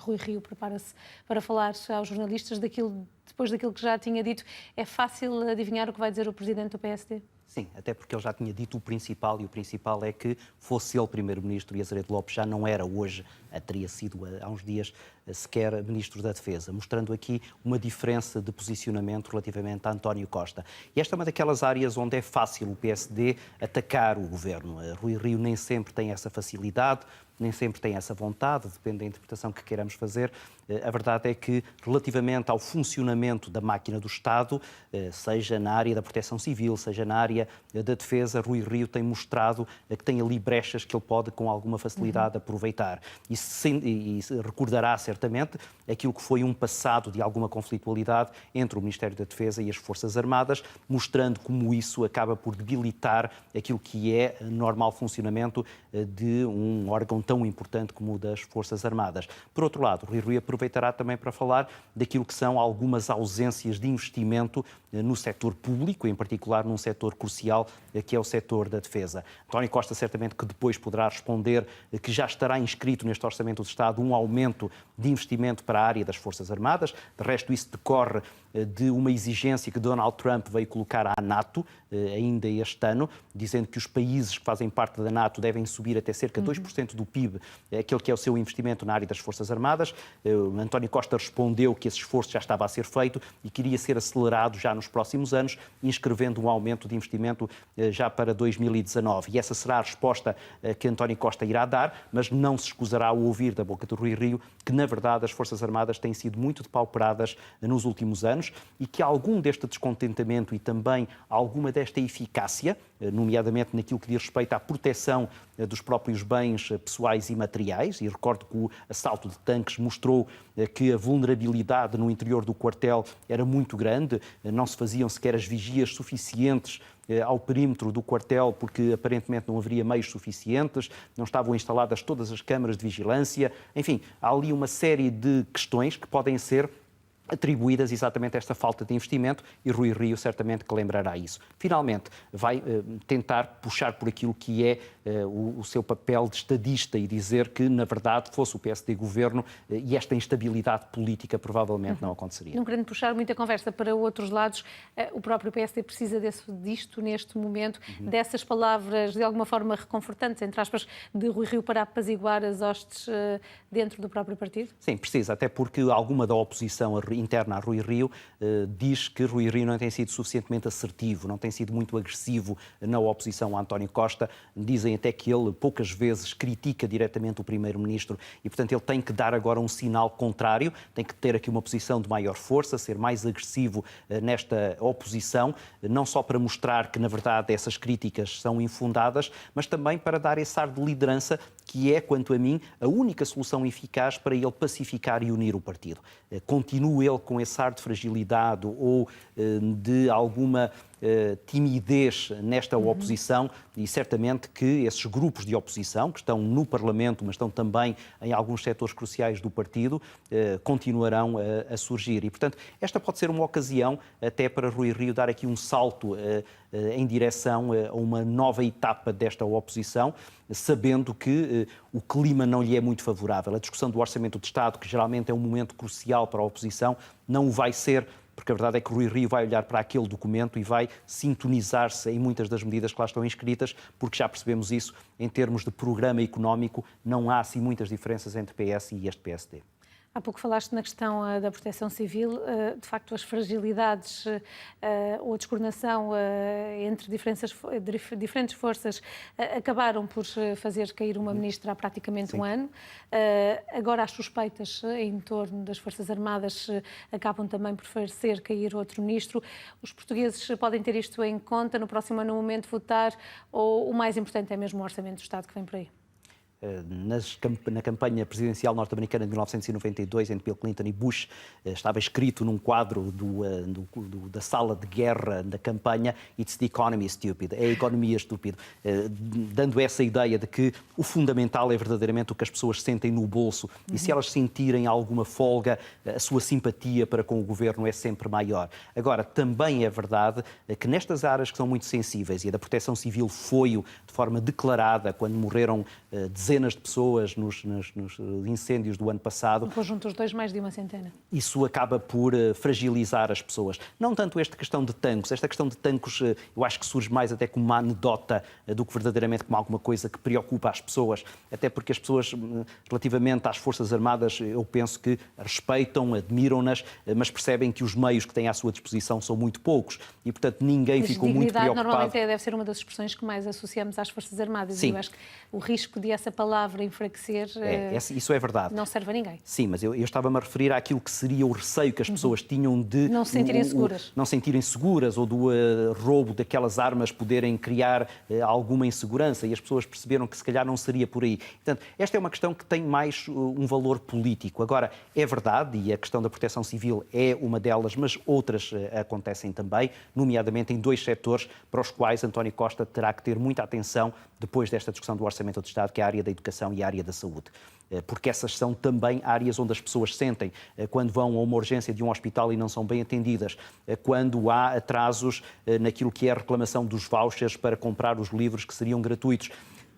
Rui Rio prepara-se para falar aos jornalistas depois daquilo que já tinha dito. É fácil adivinhar o que vai dizer o presidente do PSD? Sim, até porque ele já tinha dito o principal, e o principal é que, fosse ele primeiro-ministro e Azeredo Lopes já não era hoje, teria sido há uns dias sequer ministro da Defesa, mostrando aqui uma diferença de posicionamento relativamente a António Costa. E esta é uma daquelas áreas onde é fácil o PSD atacar o governo. Rui Rio nem sempre tem essa facilidade, nem sempre tem essa vontade, depende da interpretação que queiramos fazer. A verdade é que, relativamente ao funcionamento da máquina do Estado, seja na área da proteção civil, seja na área da defesa, Rui Rio tem mostrado que tem ali brechas que ele pode, com alguma facilidade, aproveitar. E recordará certamente aquilo que foi um passado de alguma conflitualidade entre o Ministério da Defesa e as Forças Armadas, mostrando como isso acaba por debilitar aquilo que é o normal funcionamento de um órgão tão importante como o das Forças Armadas. Por outro lado, Rui Rio aproveitará também para falar daquilo que são algumas ausências de investimento no setor público, em particular num setor crucial, que é o setor da defesa. António Costa certamente que depois poderá responder que já estará inscrito neste Orçamento do Estado um aumento de investimento para a área das Forças Armadas. De resto, isso decorre de uma exigência que Donald Trump veio colocar à NATO ainda este ano, dizendo que os países que fazem parte da NATO devem subir até cerca de 2% do PIB, aquele que é o seu investimento na área das Forças Armadas. António Costa respondeu que esse esforço já estava a ser feito e queria ser acelerado já nos próximos anos, inscrevendo um aumento de investimento já para 2019. E essa será a resposta que António Costa irá dar, mas não se escusará ao ouvir da boca de Rui Rio que, na verdade, as Forças Armadas têm sido muito depauperadas nos últimos anos e que algum deste descontentamento e também alguma desta eficácia, nomeadamente naquilo que diz respeito à proteção dos próprios bens pessoais e materiais, e recordo que o assalto de tanques mostrou que a vulnerabilidade no interior do quartel era muito grande, não se faziam sequer as vigias suficientes ao perímetro do quartel, porque aparentemente não haveria meios suficientes, não estavam instaladas todas as câmaras de vigilância, enfim, há ali uma série de questões que podem ser atribuídas exatamente a esta falta de investimento, e Rui Rio certamente que lembrará isso. Finalmente, vai tentar puxar por aquilo que é o seu papel de estadista e dizer que, na verdade, fosse o PSD governo e esta instabilidade política provavelmente não aconteceria. Não querendo puxar muita conversa para outros lados, o próprio PSD precisa disto neste momento, dessas palavras de alguma forma reconfortantes, entre aspas, de Rui Rio para apaziguar as hostes dentro do próprio partido? Sim, precisa, até porque alguma da oposição interna a Rui Rio diz que Rui Rio não tem sido suficientemente assertivo, não tem sido muito agressivo na oposição a António Costa. Dizem até que ele poucas vezes critica diretamente o primeiro-ministro e, portanto, ele tem que dar agora um sinal contrário, tem que ter aqui uma posição de maior força, ser mais agressivo nesta oposição, não só para mostrar que, na verdade, essas críticas são infundadas, mas também para dar esse ar de liderança que é, quanto a mim, a única solução eficaz para ele pacificar e unir o partido. Continua ele com esse ar de fragilidade ou de alguma timidez nesta oposição, e certamente que esses grupos de oposição, que estão no Parlamento, mas estão também em alguns setores cruciais do partido, continuarão a surgir. E, portanto, esta pode ser uma ocasião até para Rui Rio dar aqui um salto em direção a uma nova etapa desta oposição, sabendo que o clima não lhe é muito favorável. A discussão do Orçamento de Estado, que geralmente é um momento crucial para a oposição, não o vai ser, porque a verdade é que Rui Rio vai olhar para aquele documento e vai sintonizar-se em muitas das medidas que lá estão inscritas, porque já percebemos isso, em termos de programa económico, não há assim muitas diferenças entre PS e este PSD. Há pouco falaste na questão da proteção civil, de facto as fragilidades ou a descoordenação entre diferentes forças acabaram por fazer cair uma ministra há praticamente um ano. Agora as suspeitas em torno das Forças Armadas acabam também por fazer cair outro ministro. Os portugueses podem ter isto em conta no próximo ano, no momento de votar, ou o mais importante é mesmo o Orçamento do Estado que vem por aí? Na campanha presidencial norte-americana de 1992, entre Bill Clinton e Bush, estava escrito num quadro da sala de guerra da campanha: "It's the economy stupid", é a economia estúpida, dando essa ideia de que o fundamental é verdadeiramente o que as pessoas sentem no bolso, e se elas sentirem alguma folga, a sua simpatia para com o governo é sempre maior. Agora, também é verdade que nestas áreas que são muito sensíveis, e a da proteção civil foi de forma declarada, quando morreram dezenas dezenas de pessoas nos incêndios do ano passado. No conjunto dos dois, mais de uma centena. Isso acaba por fragilizar as pessoas. Não tanto esta questão de tanques. Esta questão de tanques eu acho que surge mais até como uma anedota do que verdadeiramente como alguma coisa que preocupa as pessoas. Até porque as pessoas, relativamente às Forças Armadas, eu penso que respeitam, admiram-nas, mas percebem que os meios que têm à sua disposição são muito poucos e, portanto, ninguém ficou muito preocupado. Normalmente deve ser uma das expressões que mais associamos às Forças Armadas. Sim. E eu acho que o risco de essa palavra enfraquecer isso é verdade. não serve a ninguém. Sim, mas eu estava-me a referir àquilo que seria o receio que as pessoas tinham de não se sentirem seguras. Não se sentirem seguras ou do roubo daquelas armas poderem criar alguma insegurança, e as pessoas perceberam que se calhar não seria por aí. Portanto, esta é uma questão que tem mais um valor político. Agora, é verdade, e a questão da proteção civil é uma delas, mas outras acontecem também, nomeadamente em dois setores para os quais António Costa terá que ter muita atenção depois desta discussão do Orçamento do Estado, que é a área da educação e a área da saúde. Porque essas são também áreas onde as pessoas sentem quando vão a uma urgência de um hospital e não são bem atendidas, quando há atrasos naquilo que é a reclamação dos vouchers para comprar os livros que seriam gratuitos.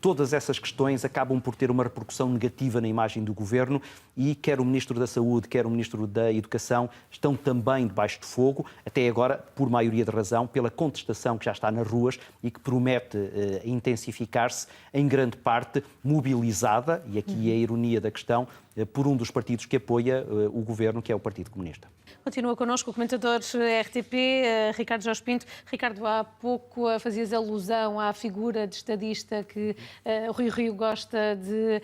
Todas essas questões acabam por ter uma repercussão negativa na imagem do Governo e quer o Ministro da Saúde, quer o Ministro da Educação estão também debaixo de fogo, até agora, por maioria de razão, pela contestação que já está nas ruas e que promete intensificar-se, em grande parte mobilizada, e aqui é a ironia da questão, por um dos partidos que apoia o Governo, que é o Partido Comunista. Continua connosco o comentador RTP, Ricardo Jorge Pinto. Ricardo, há pouco fazias alusão à figura de estadista que o Rui Rio gosta de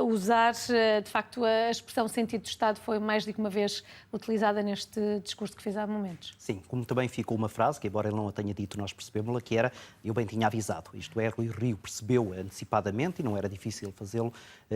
usar. De facto, a expressão sentido de Estado foi mais de uma vez utilizada neste discurso que fez há momentos. Sim, como também ficou uma frase, que embora ele não a tenha dito, nós percebemos-la, que era, eu bem tinha avisado, isto é, Rui Rio percebeu antecipadamente, e não era difícil fazê-lo,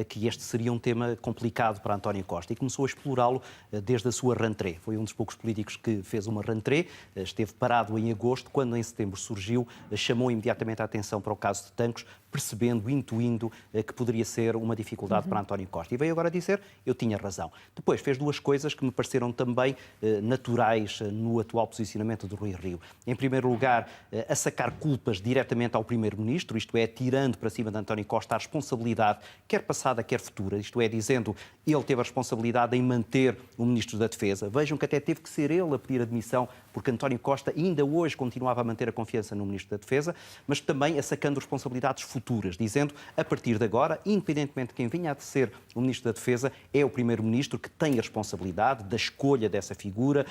que este seria um tema complicado para António Costa e começou a explorá-lo desde a sua rentrée. Foi um dos poucos políticos que fez uma rentrée, esteve parado em agosto, quando em setembro surgiu, chamou imediatamente a atenção para o caso de Tancos, percebendo, intuindo que poderia ser uma dificuldade para António Costa. E veio agora dizer, eu tinha razão. Depois fez duas coisas que me pareceram também naturais no atual posicionamento do Rui Rio. Em primeiro lugar, a sacar culpas diretamente ao Primeiro-Ministro, isto é, tirando para cima de António Costa a responsabilidade, quer passada, quer futura, isto é, dizendo, ele teve a responsabilidade em manter o Ministro da Defesa. Vejam que até teve que ser ele a pedir admissão, porque António Costa ainda hoje continuava a manter a confiança no Ministro da Defesa, mas também assacando responsabilidades futuras, dizendo, a partir de agora, independentemente de quem vinha a ser o Ministro da Defesa, é o Primeiro-Ministro que tem a responsabilidade da escolha dessa figura,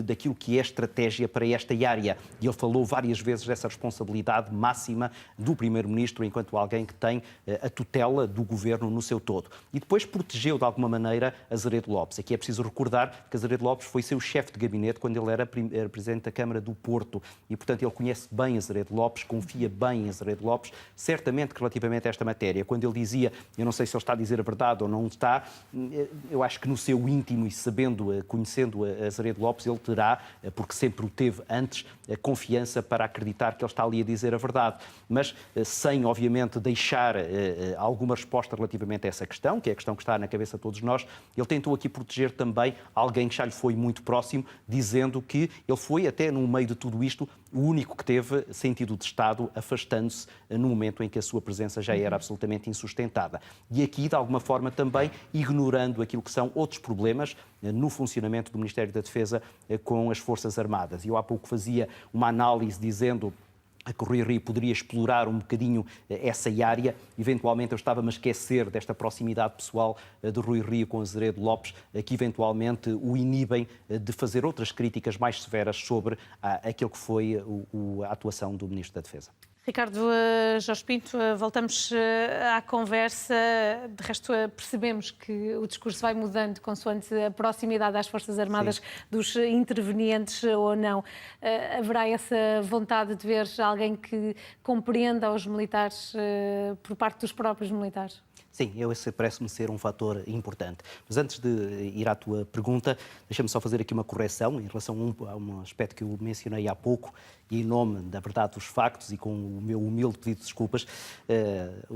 daquilo que é estratégia para esta área. E ele falou várias vezes dessa responsabilidade máxima do Primeiro-Ministro enquanto alguém que tem a tutela do Governo no seu todo. E depois protegeu, de alguma maneira, Azeredo Lopes. Aqui é preciso recordar que Azeredo Lopes foi seu chefe de gabinete quando ele era Presidente da Câmara do Porto e, portanto, ele conhece bem Azeredo Lopes, confia bem em Azeredo Lopes, certamente que relativamente a esta matéria, quando ele dizia, eu não sei se ele está a dizer a verdade ou não está, eu acho que no seu íntimo e sabendo, conhecendo Azeredo Lopes, ele terá, porque sempre o teve antes, a confiança para acreditar que ele está ali a dizer a verdade, mas sem, obviamente, deixar alguma resposta relativamente a essa questão, que é a questão que está na cabeça de todos nós, ele tentou aqui proteger também alguém que já lhe foi muito próximo, dizendo que ele foi, até no meio de tudo isto, o único que teve sentido de Estado, afastando-se no momento em que a sua presença já era absolutamente insustentada. E aqui, de alguma forma, também ignorando aquilo que são outros problemas no funcionamento do Ministério da Defesa com as Forças Armadas. E eu há pouco fazia uma análise dizendo que o Rui Rio poderia explorar um bocadinho essa área. Eventualmente eu estava-me a esquecer desta proximidade pessoal de Rui Rio com Azeredo Lopes, que eventualmente o inibem de fazer outras críticas mais severas sobre aquilo que foi a atuação do Ministro da Defesa. Ricardo Jorge Pinto, voltamos à conversa. De resto, percebemos que o discurso vai mudando consoante a proximidade às Forças Armadas. Sim. Dos intervenientes ou não. Haverá essa vontade de ver alguém que compreenda os militares por parte dos próprios militares? Sim, esse parece-me ser um fator importante. Mas antes de ir à tua pergunta, deixa-me só fazer aqui uma correção em relação a um aspecto que eu mencionei há pouco, e em nome da verdade dos factos e com o meu humilde pedido de desculpas,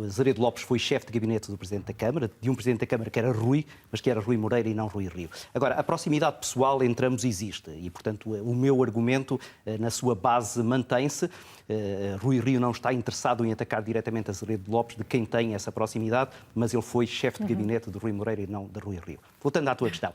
Azeredo Lopes foi chefe de gabinete do Presidente da Câmara, de um Presidente da Câmara que era Rui, mas que era Rui Moreira e não Rui Rio. Agora, a proximidade pessoal entre ambos existe e, portanto, o meu argumento na sua base mantém-se. Rui Rio não está interessado em atacar diretamente Azeredo Lopes, de quem tem essa proximidade, mas ele foi chefe de gabinete de Rui Moreira e não de Rui Rio. Voltando à tua questão.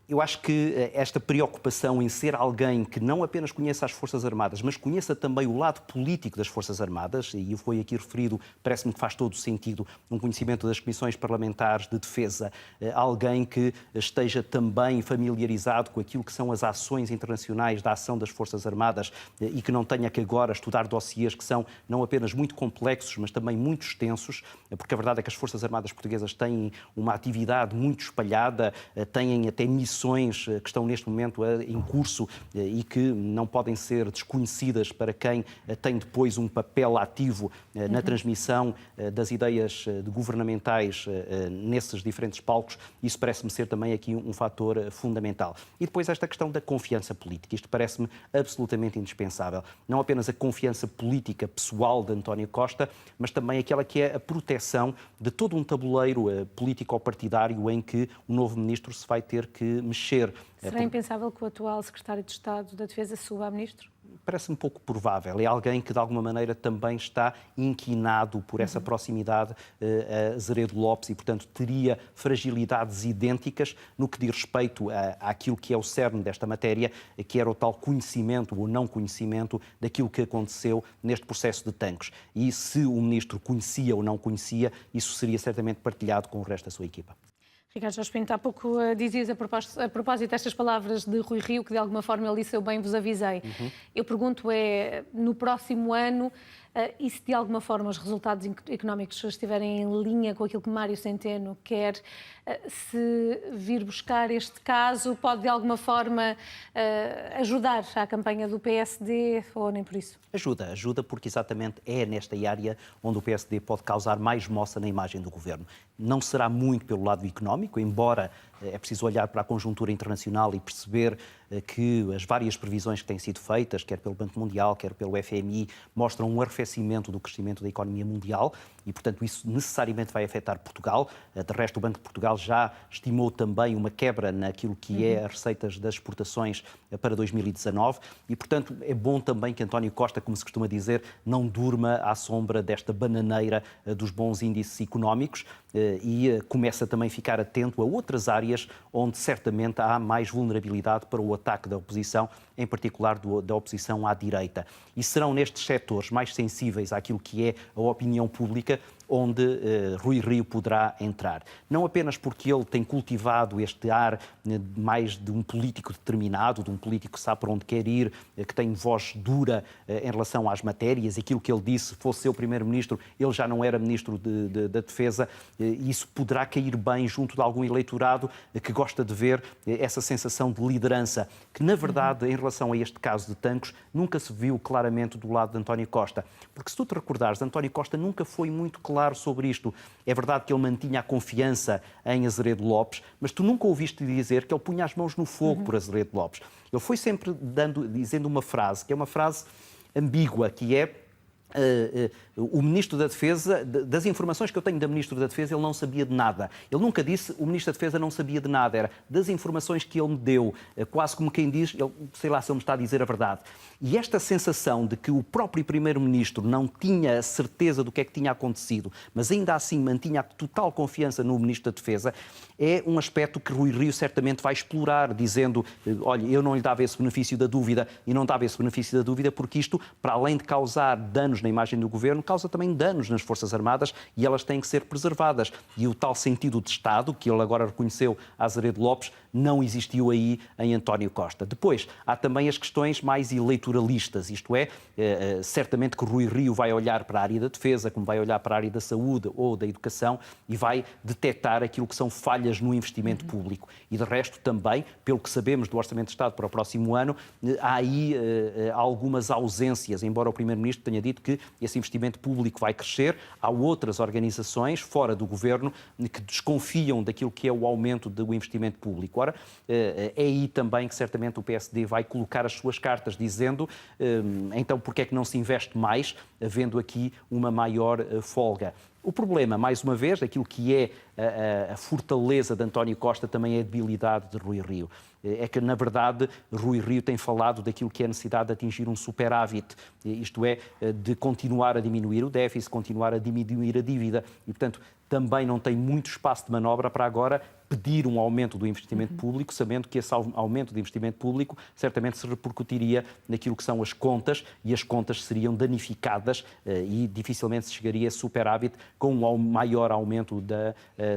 Eu acho que esta preocupação em ser alguém que não apenas conheça as Forças Armadas, mas conheça também o lado político das Forças Armadas, e foi aqui referido, parece-me que faz todo o sentido, um conhecimento das comissões parlamentares de defesa, alguém que esteja também familiarizado com aquilo que são as ações internacionais da ação das Forças Armadas e que não tenha que agora estudar dossiês que são não apenas muito complexos, mas também muito extensos, porque a verdade é que as Forças Armadas portuguesas têm uma atividade muito espalhada, têm até missões que estão neste momento em curso e que não podem ser desconhecidas para quem tem depois um papel ativo na transmissão das ideias governamentais nesses diferentes palcos. Isso parece-me ser também aqui um fator fundamental. E depois esta questão da confiança política. Isto parece-me absolutamente indispensável. Não apenas a confiança política pessoal de António Costa, mas também aquela que é a proteção de todo um tabuleiro político-partidário em que o novo ministro se vai ter que mexer. Será impensável que o atual secretário de Estado da Defesa suba a ministro? Parece-me pouco provável. É alguém que, de alguma maneira, também está inquinado por essa proximidade a Azeredo Lopes e, portanto, teria fragilidades idênticas no que diz respeito àquilo que é o cerne desta matéria, que era o tal conhecimento ou não conhecimento daquilo que aconteceu neste processo de Tancos. E se o ministro conhecia ou não conhecia, isso seria certamente partilhado com o resto da sua equipa. Ricardo Jorge Pinto, há pouco dizias a propósito destas palavras de Rui Rio, que de alguma forma ele disse: eu bem vos avisei. Eu pergunto no próximo ano, e se de alguma forma os resultados económicos estiverem em linha com aquilo que Mário Centeno quer, se vir buscar este caso, pode de alguma forma ajudar à campanha do PSD ou nem por isso? Ajuda porque exatamente é nesta área onde o PSD pode causar mais moça na imagem do governo. Não será muito pelo lado económico, embora é preciso olhar para a conjuntura internacional e perceber que as várias previsões que têm sido feitas, quer pelo Banco Mundial, quer pelo FMI, mostram um arrefecimento do crescimento da economia mundial e, portanto, isso necessariamente vai afetar Portugal. De resto, o Banco de Portugal já estimou também uma quebra naquilo que é as receitas das exportações para 2019 e, portanto, é bom também que António Costa, como se costuma dizer, não durma à sombra desta bananeira dos bons índices económicos e começa também a ficar atento a outras áreas onde certamente há mais vulnerabilidade para o ataque da oposição, em particular da oposição à direita. E serão nestes setores mais sensíveis àquilo que é a opinião pública onde Rui Rio poderá entrar. Não apenas porque ele tem cultivado este ar mais de um político determinado, de um político que sabe para onde quer ir, que tem voz dura em relação às matérias, aquilo que ele disse, fosse seu primeiro-ministro, ele já não era ministro da Defesa, isso poderá cair bem junto de algum eleitorado que gosta de ver essa sensação de liderança, que na verdade, em relação a este caso de Tancos, nunca se viu claramente do lado de António Costa. Porque se tu te recordares, António Costa nunca foi muito claro sobre isto. É verdade que ele mantinha a confiança em Azeredo Lopes, mas tu nunca ouviste dizer que ele punha as mãos no fogo por Azeredo Lopes. Ele foi sempre dizendo uma frase, que é uma frase ambígua, que é o Ministro da Defesa, das informações que eu tenho da Ministro da Defesa, ele não sabia de nada. Ele nunca disse o Ministro da Defesa não sabia de nada, era das informações que ele me deu, quase como quem diz, ele, sei lá se ele me está a dizer a verdade. E esta sensação de que o próprio Primeiro-Ministro não tinha certeza do que é que tinha acontecido, mas ainda assim mantinha a total confiança no Ministro da Defesa, é um aspecto que Rui Rio certamente vai explorar, dizendo, olha, eu não lhe dava esse benefício da dúvida e não dava esse benefício da dúvida porque isto, para além de causar danos na imagem do governo, causa também danos nas Forças Armadas e elas têm que ser preservadas. E o tal sentido de Estado, que ele agora reconheceu a Azeredo Lopes, não existiu aí em António Costa. Depois, há também as questões mais eleitoralistas, isto é, certamente que Rui Rio vai olhar para a área da defesa, como vai olhar para a área da saúde ou da educação e vai detectar aquilo que são falhas no investimento público. E de resto também, pelo que sabemos do Orçamento de Estado para o próximo ano, há aí algumas ausências, embora o Primeiro-Ministro tenha dito que que esse investimento público vai crescer. Há outras organizações fora do governo que desconfiam daquilo que é o aumento do investimento público. Ora, é aí também que certamente o PSD vai colocar as suas cartas, dizendo então porque é que não se investe mais, havendo aqui uma maior folga. O problema, mais uma vez, daquilo que é a fortaleza de António Costa também é a debilidade de Rui Rio. É que, na verdade, Rui Rio tem falado daquilo que é a necessidade de atingir um superávit, isto é, de continuar a diminuir o déficit, continuar a diminuir a dívida e, portanto, também não tem muito espaço de manobra para agora pedir um aumento do investimento público, sabendo que esse aumento de investimento público certamente se repercutiria naquilo que são as contas e as contas seriam danificadas e dificilmente se chegaria a superávit com um maior aumento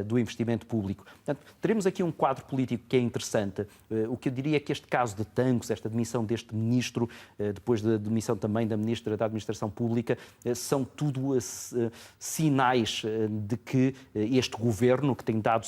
do investimento público. Portanto, teremos aqui um quadro político que é interessante. O que eu diria é que este caso de Tancos, esta demissão deste ministro, depois da demissão também da ministra da Administração Pública, são tudo sinais de que este governo, que tem dado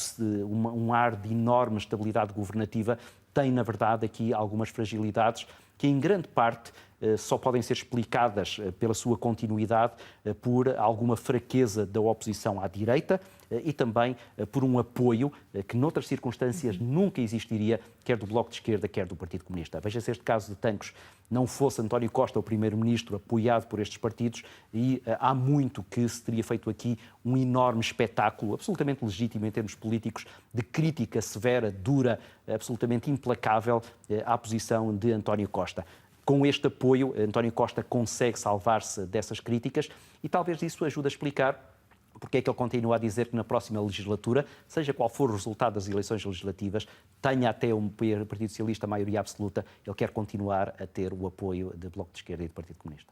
um ar de enorme estabilidade governativa, tem, na verdade, aqui algumas fragilidades que, em grande parte, só podem ser explicadas pela sua continuidade, por alguma fraqueza da oposição à direita e também por um apoio que, noutras circunstâncias, nunca existiria, quer do Bloco de Esquerda, quer do Partido Comunista. Veja-se este caso de Tancos. Não fosse António Costa o primeiro-ministro apoiado por estes partidos e há muito que se teria feito aqui um enorme espetáculo, absolutamente legítimo em termos políticos, de crítica severa, dura, absolutamente implacável à posição de António Costa. Com este apoio, António Costa consegue salvar-se dessas críticas e talvez isso ajude a explicar porque é que ele continua a dizer que na próxima legislatura, seja qual for o resultado das eleições legislativas, tenha até o Partido Socialista a maioria absoluta, ele quer continuar a ter o apoio do Bloco de Esquerda e do Partido Comunista.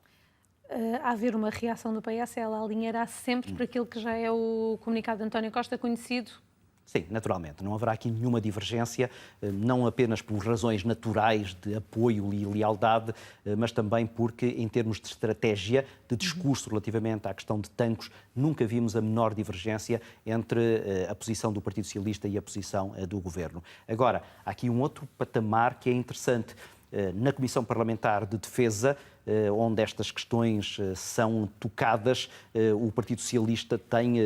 A haver uma reação do PS, ela alinhará sempre para aquilo que já é o comunicado de António Costa conhecido? Sim, naturalmente. Não haverá aqui nenhuma divergência, não apenas por razões naturais de apoio e lealdade, mas também porque, em termos de estratégia, de discurso relativamente à questão de Tancos, nunca vimos a menor divergência entre a posição do Partido Socialista e a posição do Governo. Agora, há aqui um outro patamar que é interessante. Na Comissão Parlamentar de Defesa, onde estas questões são tocadas, o Partido Socialista tem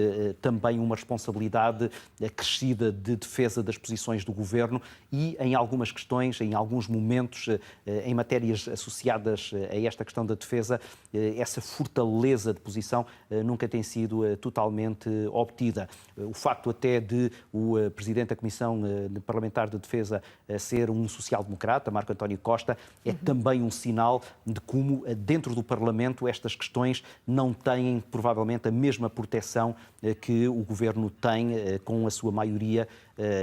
também uma responsabilidade acrescida de defesa das posições do Governo e, em algumas questões, em alguns momentos, em matérias associadas a esta questão da defesa, essa fortaleza de posição nunca tem sido totalmente obtida. O facto até de o Presidente da Comissão Parlamentar de Defesa ser um social-democrata, Marco António Costa, é também um sinal de como dentro do Parlamento estas questões não têm provavelmente a mesma proteção que o Governo tem com a sua maioria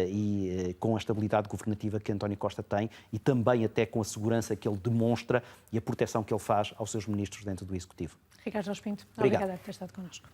e com a estabilidade governativa que António Costa tem e também até com a segurança que ele demonstra e a proteção que ele faz aos seus ministros dentro do Executivo. Ricardo Jorge Pinto, obrigado obrigada por ter estado connosco.